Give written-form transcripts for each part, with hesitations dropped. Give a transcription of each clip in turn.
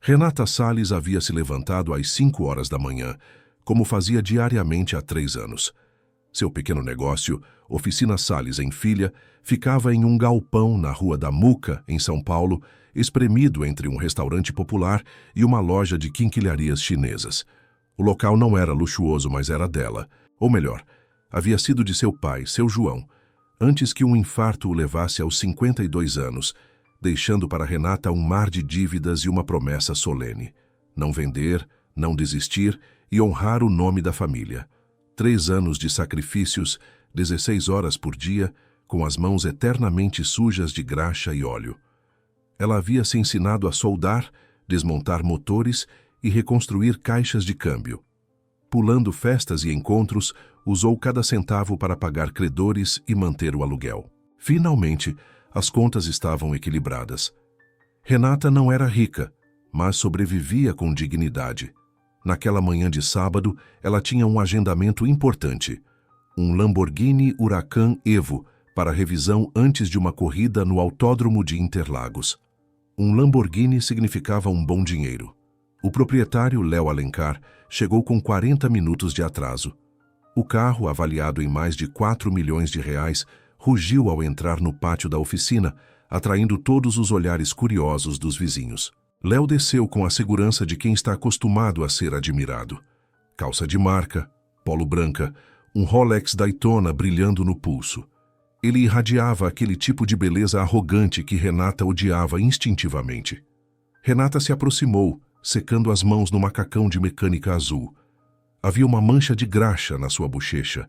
Renata Salles havia se levantado às 5 horas da manhã, como fazia diariamente há 3 anos. Seu pequeno negócio, Oficina Salles em Filha, ficava em um galpão na Rua da Muca, em São Paulo, espremido entre um restaurante popular e uma loja de quinquilharias chinesas. O local não era luxuoso, mas era dela. Ou melhor, havia sido de seu pai, seu João, antes que um infarto o levasse aos 52 anos, deixando para Renata um mar de dívidas e uma promessa solene: não vender, não desistir e honrar o nome da família. 3 anos de sacrifícios, 16 horas por dia, com as mãos eternamente sujas de graxa e óleo. Ela havia se ensinado a soldar, desmontar motores e reconstruir caixas de câmbio. Pulando festas e encontros, usou cada centavo para pagar credores e manter o aluguel. Finalmente, as contas estavam equilibradas. Renata não era rica, mas sobrevivia com dignidade. Naquela manhã de sábado, ela tinha um agendamento importante: um Lamborghini Huracan Evo para revisão antes de uma corrida no Autódromo de Interlagos. Um Lamborghini significava um bom dinheiro. O proprietário, Léo Alencar, chegou com 40 minutos de atraso. O carro, avaliado em mais de 4 milhões de reais, rugiu ao entrar no pátio da oficina, atraindo todos os olhares curiosos dos vizinhos. Léo desceu com a segurança de quem está acostumado a ser admirado. Calça de marca, polo branca, um Rolex Daytona brilhando no pulso. Ele irradiava aquele tipo de beleza arrogante que Renata odiava instintivamente. Renata se aproximou, secando as mãos no macacão de mecânica azul. Havia uma mancha de graxa na sua bochecha.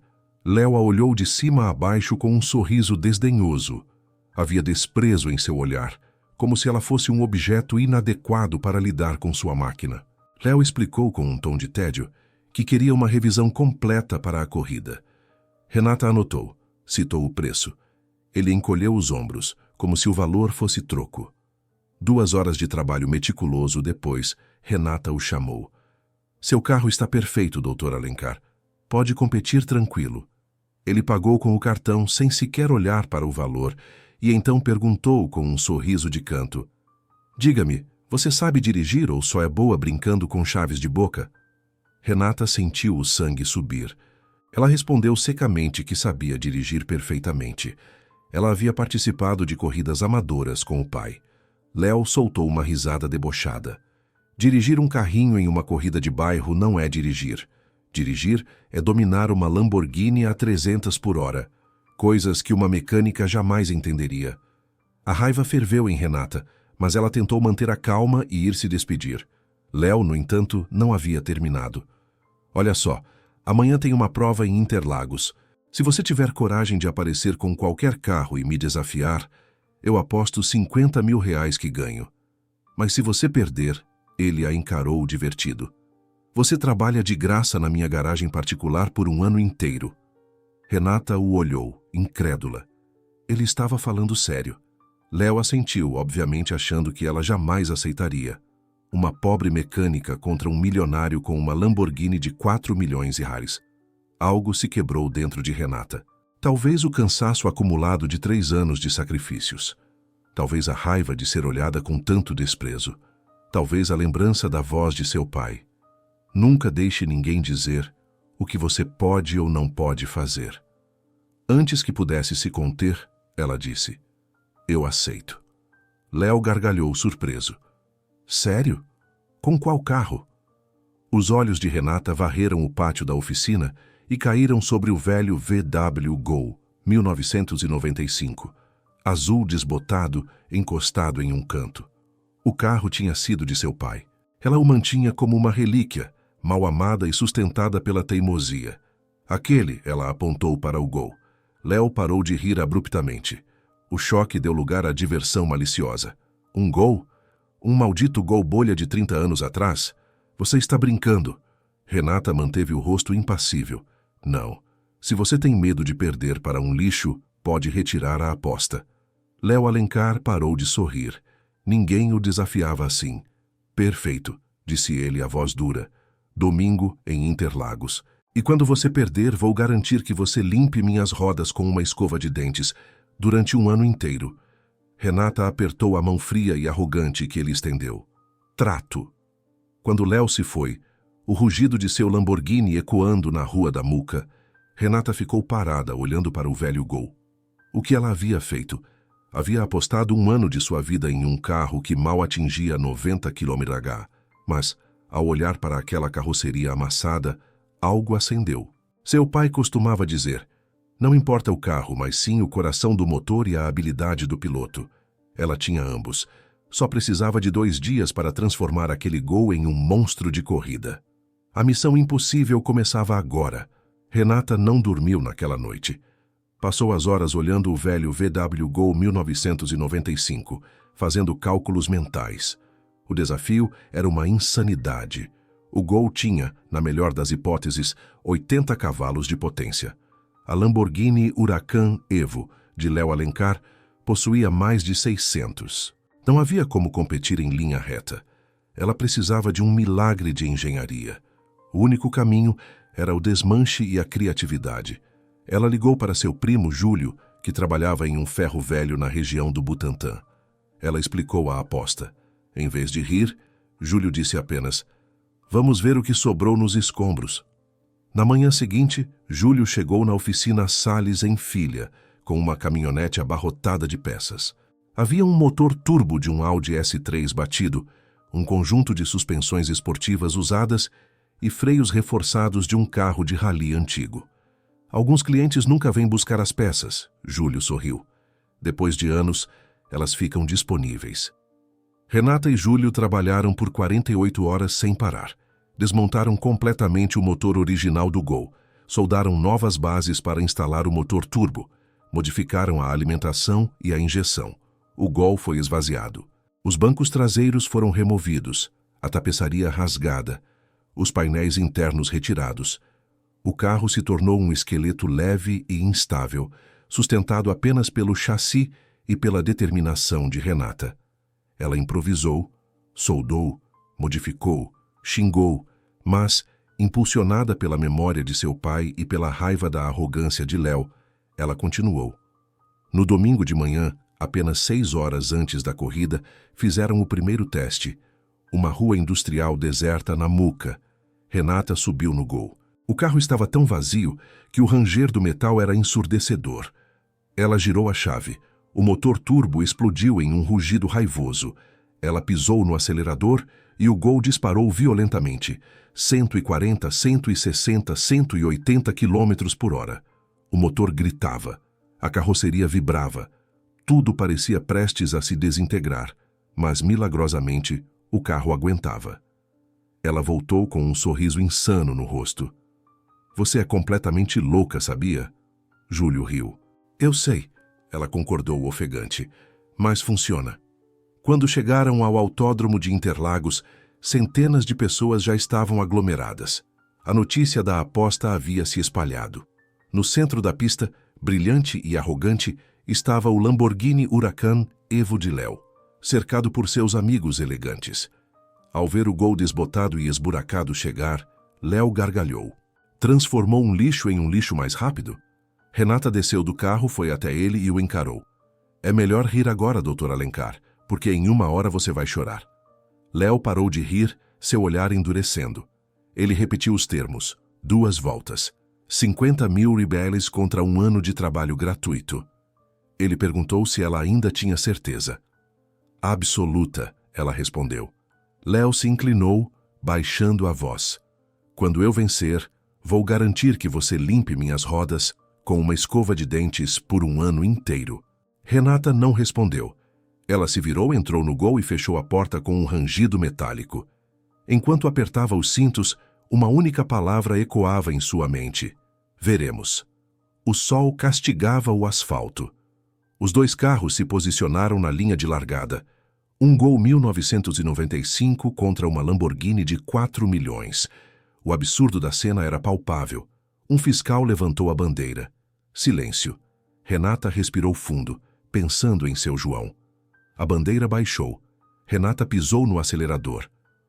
Léo a olhou de cima a baixo com um sorriso desdenhoso. Havia desprezo em seu olhar, como se ela fosse um objeto inadequado para lidar com sua máquina. Léo explicou com um tom de tédio que queria uma revisão completa para a corrida. Renata anotou, citou o preço. Ele encolheu os ombros, como se o valor fosse troco. 2 horas de trabalho meticuloso depois, Renata o chamou. Seu carro está perfeito, Dr. Alencar. Pode competir tranquilo. Ele pagou com o cartão sem sequer olhar para o valor e então perguntou com um sorriso de canto: Diga-me, você sabe dirigir ou só é boa brincando com chaves de boca? Renata sentiu o sangue subir. Ela respondeu secamente que sabia dirigir perfeitamente. Ela havia participado de corridas amadoras com o pai. Léo soltou uma risada debochada. Dirigir um carrinho em uma corrida de bairro não é dirigir. Dirigir é dominar uma Lamborghini a 300 por hora. Coisas que uma mecânica jamais entenderia. A raiva ferveu em Renata, mas ela tentou manter a calma e ir se despedir. Léo, no entanto, não havia terminado. Olha só, amanhã tem uma prova em Interlagos. Se você tiver coragem de aparecer com qualquer carro e me desafiar, eu aposto 50 mil reais que ganho. Mas se você perder, ele a encarou divertido. Você trabalha de graça na minha garagem particular por 1 ano inteiro. Renata o olhou, incrédula. Ele estava falando sério. Léo assentiu, obviamente achando que ela jamais aceitaria. Uma pobre mecânica contra um milionário com uma Lamborghini de 4 milhões de reais. Algo se quebrou dentro de Renata. Talvez o cansaço acumulado de 3 anos de sacrifícios. Talvez a raiva de ser olhada com tanto desprezo. Talvez a lembrança da voz de seu pai. Nunca deixe ninguém dizer o que você pode ou não pode fazer. Antes que pudesse se conter, ela disse: Eu aceito. Léo gargalhou surpreso. Sério? Com qual carro? Os olhos de Renata varreram o pátio da oficina e caíram sobre o velho VW Gol, 1995, azul desbotado, encostado em um canto. O carro tinha sido de seu pai. Ela o mantinha como uma relíquia, mal amada e sustentada pela teimosia. Aquele, ela apontou para o Gol. Léo parou de rir abruptamente. O choque deu lugar à diversão maliciosa. Um Gol? Um maldito Gol bolha de 30 anos atrás? Você está brincando. Renata manteve o rosto impassível. Não. Se você tem medo de perder para um lixo, pode retirar a aposta. Léo Alencar parou de sorrir. Ninguém o desafiava assim. Perfeito, disse ele a voz dura. Domingo, em Interlagos. E quando você perder, vou garantir que você limpe minhas rodas com uma escova de dentes durante 1 ano inteiro. Renata apertou a mão fria e arrogante que ele estendeu. trato. Quando Léo se foi, o rugido de seu Lamborghini ecoando na rua da Muca, Renata ficou parada olhando para o velho Gol. O que ela havia feito? Havia apostado 1 ano de sua vida em um carro que mal atingia 90 km/h, mas, ao olhar para aquela carroceria amassada, algo acendeu. Seu pai costumava dizer: não importa o carro, mas sim o coração do motor e a habilidade do piloto. Ela tinha ambos. Só precisava de 2 dias para transformar aquele Gol em um monstro de corrida. A missão impossível começava agora. Renata não dormiu naquela noite. Passou as horas olhando o velho VW Gol 1995, fazendo cálculos mentais. O desafio era uma insanidade. O Gol tinha, na melhor das hipóteses, 80 cavalos de potência. A Lamborghini Huracan Evo, de Léo Alencar, possuía mais de 600. Não havia como competir em linha reta. Ela precisava de um milagre de engenharia. O único caminho era o desmanche e a criatividade. Ela ligou para seu primo Júlio, que trabalhava em um ferro velho na região do Butantã. Ela explicou a aposta. Em vez de rir, Júlio disse apenas: vamos ver o que sobrou nos escombros. Na manhã seguinte, Júlio chegou na oficina Salles em Filha, com uma caminhonete abarrotada de peças. Havia um motor turbo de um Audi S3 batido, um conjunto de suspensões esportivas usadas e freios reforçados de um carro de rally antigo. Alguns clientes nunca vêm buscar as peças, Júlio sorriu. Depois de anos, elas ficam disponíveis. Renata e Júlio trabalharam por 48 horas sem parar. Desmontaram completamente o motor original do Gol, soldaram novas bases para instalar o motor turbo, modificaram a alimentação e a injeção. O Gol foi esvaziado. Os bancos traseiros foram removidos, a tapeçaria rasgada, os painéis internos retirados. O carro se tornou um esqueleto leve e instável, sustentado apenas pelo chassi e pela determinação de Renata. Ela improvisou, soldou, modificou, xingou, mas, impulsionada pela memória de seu pai e pela raiva da arrogância de Léo, ela continuou. No domingo de manhã, apenas 6 horas antes da corrida, fizeram o primeiro teste. Uma rua industrial deserta na Muca. Renata subiu no Gol. O carro estava tão vazio que o ranger do metal era ensurdecedor. Ela girou a chave. O motor turbo explodiu em um rugido raivoso. Ela pisou no acelerador e o Gol disparou violentamente. 140, 160, 180 km/h. O motor gritava. A carroceria vibrava. Tudo parecia prestes a se desintegrar, mas milagrosamente o carro aguentava. Ela voltou com um sorriso insano no rosto. Você é completamente louca, sabia? Júlio riu. Eu sei, ela concordou ofegante, mas funciona. Quando chegaram ao autódromo de Interlagos, centenas de pessoas já estavam aglomeradas. A notícia da aposta havia se espalhado. No centro da pista, brilhante e arrogante, estava o Lamborghini Huracan Evo de Léo, cercado por seus amigos elegantes. Ao ver o Gol desbotado e esburacado chegar, Léo gargalhou. Transformou um lixo em um lixo mais rápido? Renata desceu do carro, foi até ele e o encarou. É melhor rir agora, Dr. Alencar, porque em 1 hora você vai chorar. Léo parou de rir, seu olhar endurecendo. Ele repetiu os termos. 2 voltas. 50 mil reais contra 1 ano de trabalho gratuito. Ele perguntou se ela ainda tinha certeza. Absoluta, ela respondeu. Léo se inclinou, baixando a voz. Quando eu vencer, vou garantir que você limpe minhas rodas com uma escova de dentes por 1 ano inteiro. Renata não respondeu. Ela se virou, entrou no Gol e fechou a porta com um rangido metálico. Enquanto apertava os cintos, uma única palavra ecoava em sua mente. Veremos. O sol castigava o asfalto. Os 2 carros se posicionaram na linha de largada. Um Gol 1995 contra uma Lamborghini de 4 milhões. O absurdo da cena era palpável. Um fiscal levantou a bandeira. Silêncio. Renata respirou fundo, pensando em seu João. A bandeira baixou. Renata pisou no acelerador.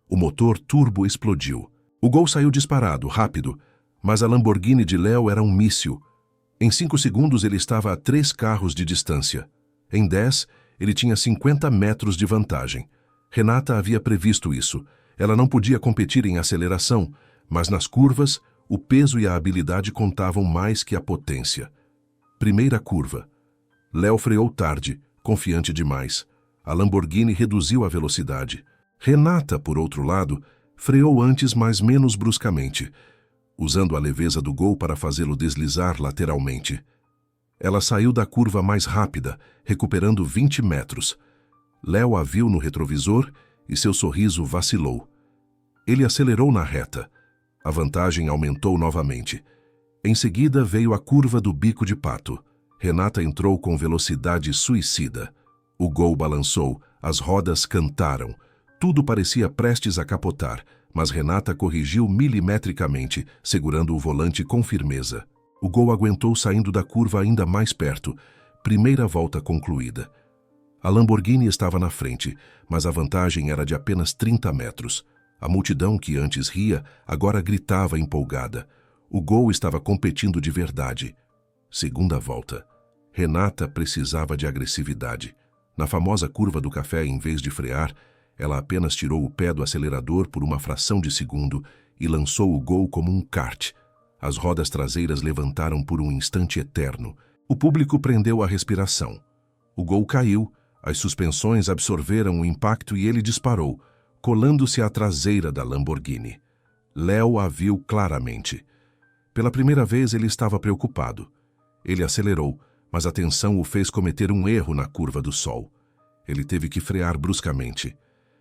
O motor turbo explodiu. O Gol saiu disparado, rápido, mas a Lamborghini de Léo era um míssil. Em 5 segundos ele estava a 3 carros de distância. Em 10, ele tinha 50 metros de vantagem. Renata havia previsto isso. Ela não podia competir em aceleração, mas nas curvas, o peso e a habilidade contavam mais que a potência. Primeira curva. Léo freou tarde, confiante demais. A Lamborghini reduziu a velocidade. Renata, por outro lado, freou antes, mas menos bruscamente, usando a leveza do Gol para fazê-lo deslizar lateralmente. Ela saiu da curva mais rápida, recuperando 20 metros. Léo a viu no retrovisor e seu sorriso vacilou. Ele acelerou na reta. A vantagem aumentou novamente. Em seguida veio a curva do Bico de Pato. Renata entrou com velocidade suicida. O Gol balançou, as rodas cantaram. Tudo parecia prestes a capotar, mas Renata corrigiu milimetricamente, segurando o volante com firmeza. O Gol aguentou saindo da curva ainda mais perto. Primeira volta concluída. A Lamborghini estava na frente, mas a vantagem era de apenas 30 metros. A multidão que antes ria, agora gritava empolgada. O Gol estava competindo de verdade. Segunda volta. Renata precisava de agressividade. Na famosa curva do café, em vez de frear, ela apenas tirou o pé do acelerador por uma fração de segundo e lançou o Gol como um kart. As rodas traseiras levantaram por um instante eterno. O público prendeu a respiração. O Gol caiu, as suspensões absorveram o impacto e ele disparou, colando-se à traseira da Lamborghini. Léo a viu claramente. Pela primeira vez ele estava preocupado. Ele acelerou, mas a tensão o fez cometer um erro na curva do sol. Ele teve que frear bruscamente.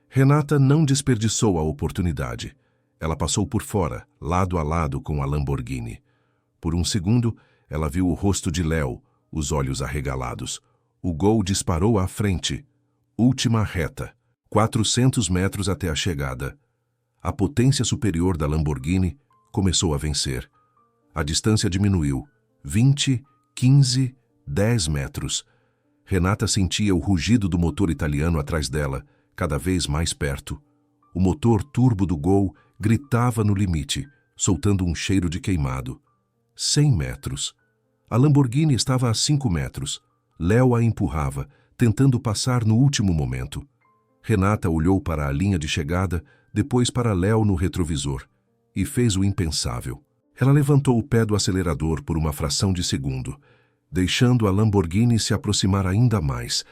Renata não desperdiçou a oportunidade. Ela passou por fora, lado a lado com a Lamborghini. Por um segundo, ela viu o rosto de Léo, os olhos arregalados. O Gol disparou à frente. Última reta. 400 metros até a chegada. A potência superior da Lamborghini começou a vencer. A distância diminuiu. 20, 15, 10 metros. Renata sentia o rugido do motor italiano atrás dela, cada vez mais perto. O motor turbo do Gol gritava no limite, soltando um cheiro de queimado. 100 metros. A Lamborghini estava a 5 metros. Léo a empurrava, tentando passar no último momento. Renata olhou para a linha de chegada, depois para Léo no retrovisor, e fez o impensável. Ela levantou o pé do acelerador por uma fração de segundo, deixando a Lamborghini se aproximar ainda mais,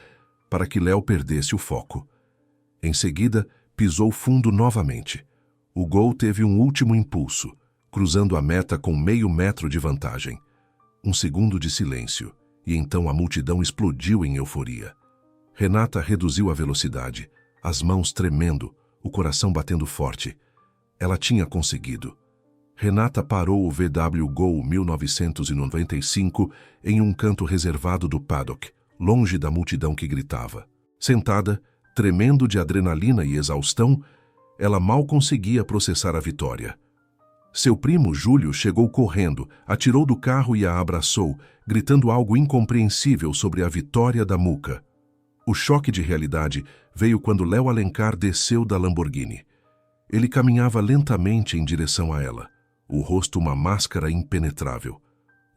para que Léo perdesse o foco. Em seguida, pisou fundo novamente. O Gol teve um último impulso, cruzando a meta com meio metro de vantagem. Um segundo de silêncio, e então a multidão explodiu em euforia. Renata reduziu a velocidade, as mãos tremendo, o coração batendo forte. Ela tinha conseguido. Renata parou o VW Gol 1995 em um canto reservado do paddock, longe da multidão que gritava. Sentada, tremendo de adrenalina e exaustão, ela mal conseguia processar a vitória. Seu primo Júlio chegou correndo, atirou do carro e a abraçou, gritando algo incompreensível sobre a vitória da Muca. O choque de realidade veio quando Léo Alencar desceu da Lamborghini. Ele caminhava lentamente em direção a ela, o rosto uma máscara impenetrável.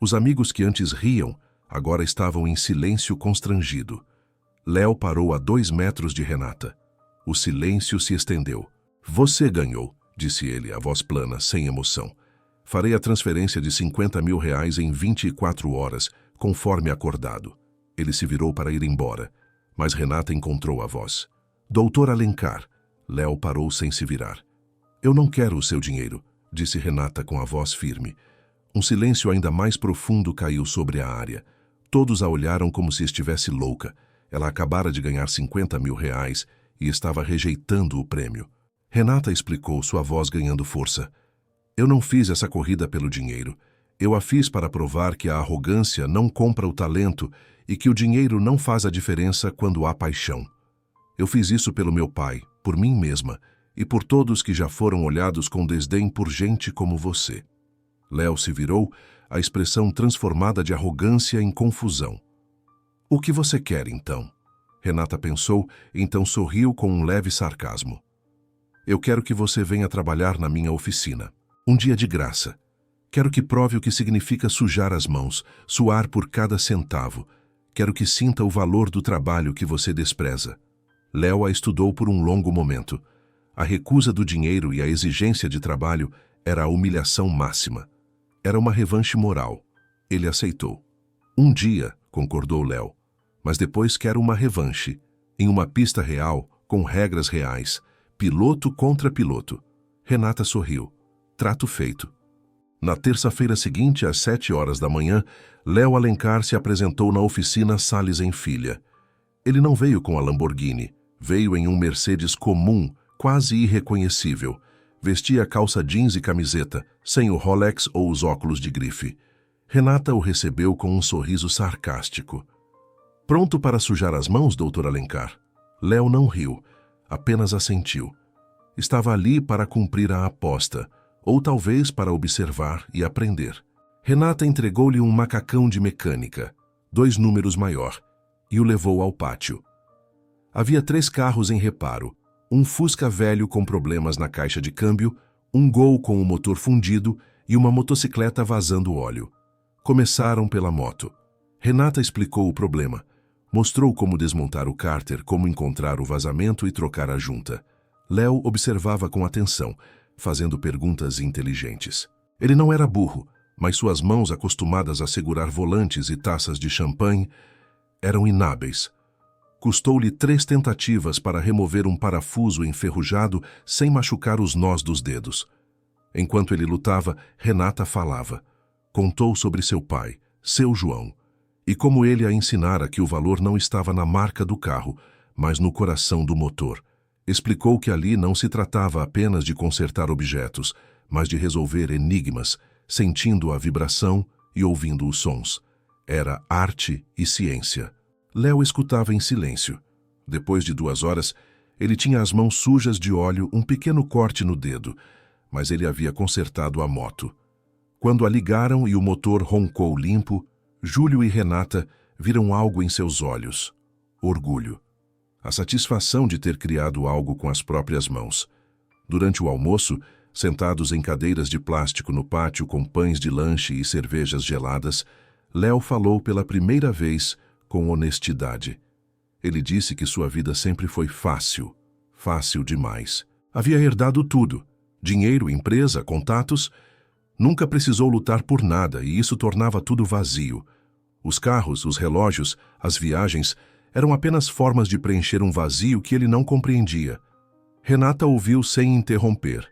Os amigos que antes riam, agora estavam em silêncio constrangido. Léo parou a 2 metros de Renata. O silêncio se estendeu. "Você ganhou", disse ele, a voz plana, sem emoção. "Farei a transferência de R$50 mil em 24 horas, conforme acordado." Ele se virou para ir embora, mas Renata encontrou a voz. "Doutor Alencar." Léo parou sem se virar. "Eu não quero o seu dinheiro", disse Renata com a voz firme. Um silêncio ainda mais profundo caiu sobre a área. Todos a olharam como se estivesse louca. Ela acabara de ganhar R$50 mil e estava rejeitando o prêmio. Renata explicou, sua voz ganhando força. "Eu não fiz essa corrida pelo dinheiro. Eu a fiz para provar que a arrogância não compra o talento e que o dinheiro não faz a diferença quando há paixão. Eu fiz isso pelo meu pai, por mim mesma e por todos que já foram olhados com desdém por gente como você." Léo se virou, a expressão transformada de arrogância em confusão. "O que você quer, então?" Renata pensou, então sorriu com um leve sarcasmo. "Eu quero que você venha trabalhar na minha oficina. Um dia de graça. Quero que prove o que significa sujar as mãos, suar por cada centavo. Quero que sinta o valor do trabalho que você despreza." Léo a estudou por um longo momento. A recusa do dinheiro e a exigência de trabalho era a humilhação máxima. Era uma revanche moral. Ele aceitou. Um dia, concordou Léo, mas depois quero uma revanche, em uma pista real, com regras reais, piloto contra piloto. Renata sorriu. Trato feito. Na terça-feira seguinte, às 7 horas da manhã, Léo Alencar se apresentou na oficina Salles em Filha. Ele não veio com a Lamborghini, veio em um Mercedes comum, quase irreconhecível. Vestia calça jeans e camiseta, sem o Rolex ou os óculos de grife. Renata o recebeu com um sorriso sarcástico. Pronto para sujar as mãos, doutor Alencar? Léo não riu, apenas assentiu. Estava ali para cumprir a aposta, ou talvez para observar e aprender. Renata entregou-lhe um macacão de mecânica, 2 números maior, e o levou ao pátio. Havia 3 carros em reparo, um Fusca velho com problemas na caixa de câmbio, um Gol com o motor fundido e uma motocicleta vazando óleo. Começaram pela moto. Renata explicou o problema. Mostrou como desmontar o cárter, como encontrar o vazamento e trocar a junta. Léo observava com atenção, fazendo perguntas inteligentes. Ele não era burro, mas suas mãos, acostumadas a segurar volantes e taças de champanhe, eram inábeis. Custou-lhe 3 tentativas para remover um parafuso enferrujado sem machucar os nós dos dedos. Enquanto ele lutava, Renata falava. Contou sobre seu pai, seu João, e como ele a ensinara que o valor não estava na marca do carro, mas no coração do motor. Explicou que ali não se tratava apenas de consertar objetos, mas de resolver enigmas, sentindo a vibração e ouvindo os sons. Era arte e ciência. Léo escutava em silêncio. Depois de 2 horas, ele tinha as mãos sujas de óleo, um pequeno corte no dedo, mas ele havia consertado a moto. Quando a ligaram e o motor roncou limpo, Júlio e Renata viram algo em seus olhos. Orgulho. A satisfação de ter criado algo com as próprias mãos. Durante o almoço, sentados em cadeiras de plástico no pátio com pães de lanche e cervejas geladas, Léo falou pela primeira vez com honestidade. Ele disse que sua vida sempre foi fácil, fácil demais. Havia herdado tudo, dinheiro, empresa, contatos. Nunca precisou lutar por nada e isso tornava tudo vazio. Os carros, os relógios, as viagens eram apenas formas de preencher um vazio que ele não compreendia. Renata ouviu sem interromper.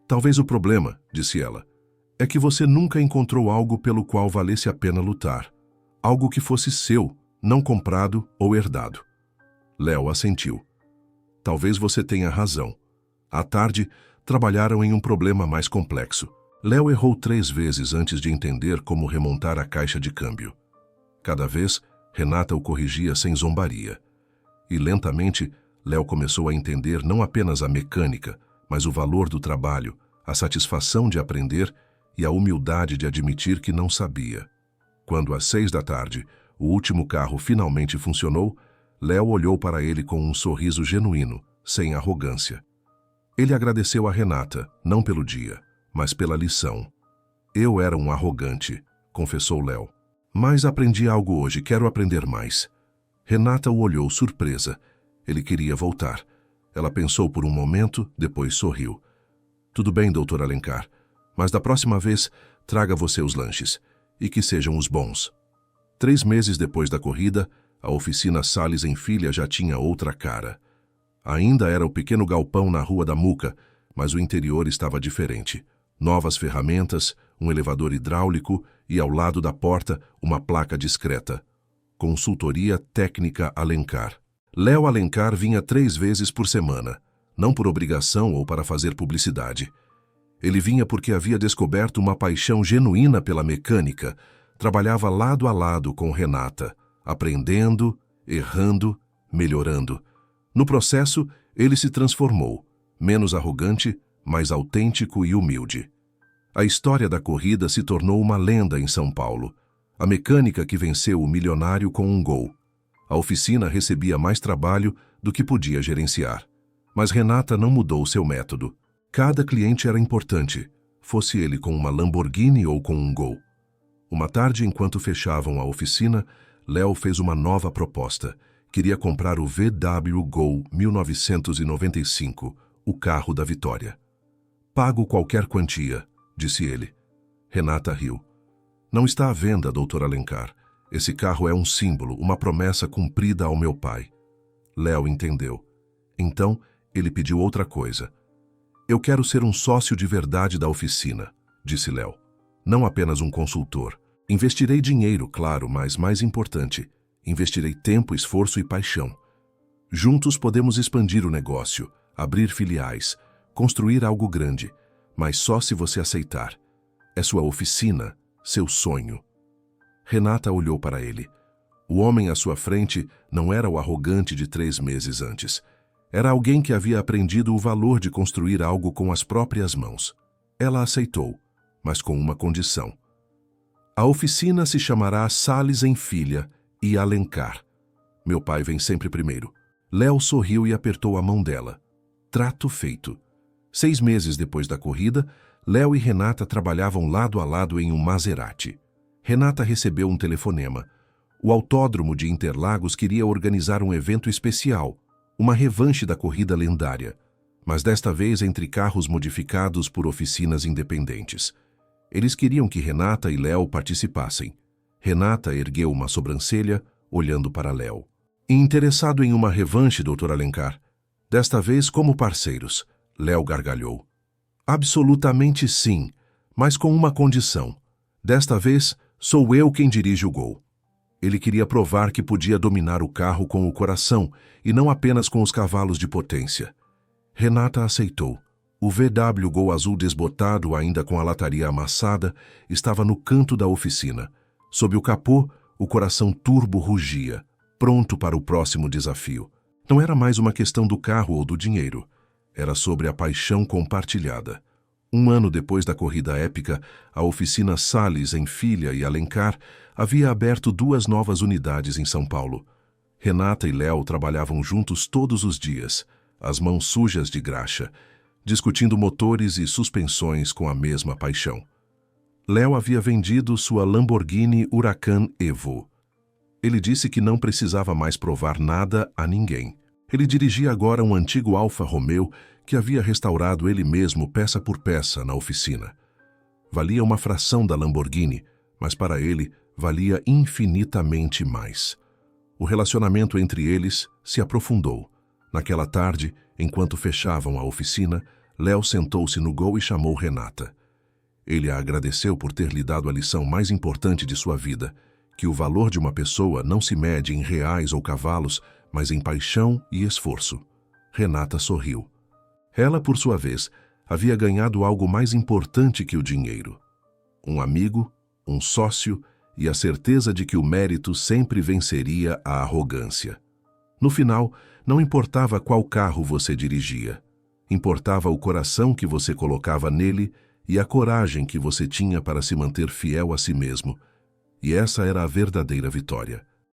Talvez o problema, disse ela, é que você nunca encontrou algo pelo qual valesse a pena lutar. Algo que fosse seu, não comprado ou herdado. Léo assentiu. Talvez você tenha razão. À tarde, trabalharam em um problema mais complexo. Léo errou 3 vezes antes de entender como remontar a caixa de câmbio. Cada vez, Renata o corrigia sem zombaria. E lentamente, Léo começou a entender não apenas a mecânica, mas o valor do trabalho, a satisfação de aprender e a humildade de admitir que não sabia. Quando às 6 da tarde, o último carro finalmente funcionou, Léo olhou para ele com um sorriso genuíno, sem arrogância. Ele agradeceu a Renata, não pelo dia, mas pela lição. Eu era um arrogante, confessou Léo. Mas aprendi algo hoje, quero aprender mais. Renata o olhou surpresa. Ele queria voltar. Ela pensou por um momento, depois sorriu. Tudo bem, doutor Alencar, mas da próxima vez traga você os lanches, e que sejam os bons. 3 meses depois da corrida, a oficina Salles em Filha já tinha outra cara. Ainda era o pequeno galpão na Rua da Muca, mas o interior estava diferente. Novas ferramentas, um elevador hidráulico e, ao lado da porta, uma placa discreta. Consultoria Técnica Alencar. Léo Alencar vinha 3 vezes por semana, não por obrigação ou para fazer publicidade. Ele vinha porque havia descoberto uma paixão genuína pela mecânica. Trabalhava lado a lado com Renata, aprendendo, errando, melhorando. No processo, ele se transformou, menos arrogante, mais autêntico e humilde. A história da corrida se tornou uma lenda em São Paulo. A mecânica que venceu o milionário com um Gol. A oficina recebia mais trabalho do que podia gerenciar. Mas Renata não mudou seu método. Cada cliente era importante, fosse ele com uma Lamborghini ou com um Gol. Uma tarde, enquanto fechavam a oficina, Léo fez uma nova proposta. Queria comprar o VW Gol 1995, o carro da vitória. Pago qualquer quantia, disse ele. Renata riu. Não está à venda, Dr. Alencar. Esse carro é um símbolo, uma promessa cumprida ao meu pai. Léo entendeu. Então, ele pediu outra coisa. Eu quero ser um sócio de verdade da oficina, disse Léo. Não apenas um consultor. Investirei dinheiro, claro, mas mais importante, investirei tempo, esforço e paixão. Juntos podemos expandir o negócio, abrir filiais, construir algo grande, mas só se você aceitar. É sua oficina, seu sonho. Renata olhou para ele. O homem à sua frente não era o arrogante de 3 meses antes. Era alguém que havia aprendido o valor de construir algo com as próprias mãos. Ela aceitou, mas com uma condição. A oficina se chamará Salles em Filha e Alencar. Meu pai vem sempre primeiro. Léo sorriu e apertou a mão dela. Trato feito. 6 meses depois da corrida, Léo e Renata trabalhavam lado a lado em um Maserati. Renata recebeu um telefonema. O Autódromo de Interlagos queria organizar um evento especial, uma revanche da corrida lendária, mas desta vez entre carros modificados por oficinas independentes. Eles queriam que Renata e Léo participassem. Renata ergueu uma sobrancelha, olhando para Léo. Interessado em uma revanche, Dr. Alencar? Desta vez como parceiros, Léo gargalhou. Absolutamente sim, mas com uma condição. Desta vez, sou eu quem dirige o Gol. Ele queria provar que podia dominar o carro com o coração e não apenas com os cavalos de potência. Renata aceitou. O VW Gol azul desbotado, ainda com a lataria amassada, estava no canto da oficina. Sob o capô, o coração turbo rugia, pronto para o próximo desafio. Não era mais uma questão do carro ou do dinheiro. Era sobre a paixão compartilhada. 1 ano depois da corrida épica, a oficina Salles em Filha e Alencar havia aberto 2 novas unidades em São Paulo. Renata e Léo trabalhavam juntos todos os dias, as mãos sujas de graxa, discutindo motores e suspensões com a mesma paixão. Léo havia vendido sua Lamborghini Huracan Evo. Ele disse que não precisava mais provar nada a ninguém. Ele dirigia agora um antigo Alfa Romeo que havia restaurado ele mesmo peça por peça na oficina. Valia uma fração da Lamborghini, mas para ele valia infinitamente mais. O relacionamento entre eles se aprofundou. Naquela tarde, enquanto fechavam a oficina, Léo sentou-se no Gol e chamou Renata. Ele a agradeceu por ter lhe dado a lição mais importante de sua vida, que o valor de uma pessoa não se mede em reais ou cavalos, mas em paixão e esforço. Renata sorriu. Ela, por sua vez, havia ganhado algo mais importante que o dinheiro. Um amigo, um sócio e a certeza de que o mérito sempre venceria a arrogância. No final, não importava qual carro você dirigia. Importava o coração que você colocava nele e a coragem que você tinha para se manter fiel a si mesmo. E essa era a verdadeira vitória.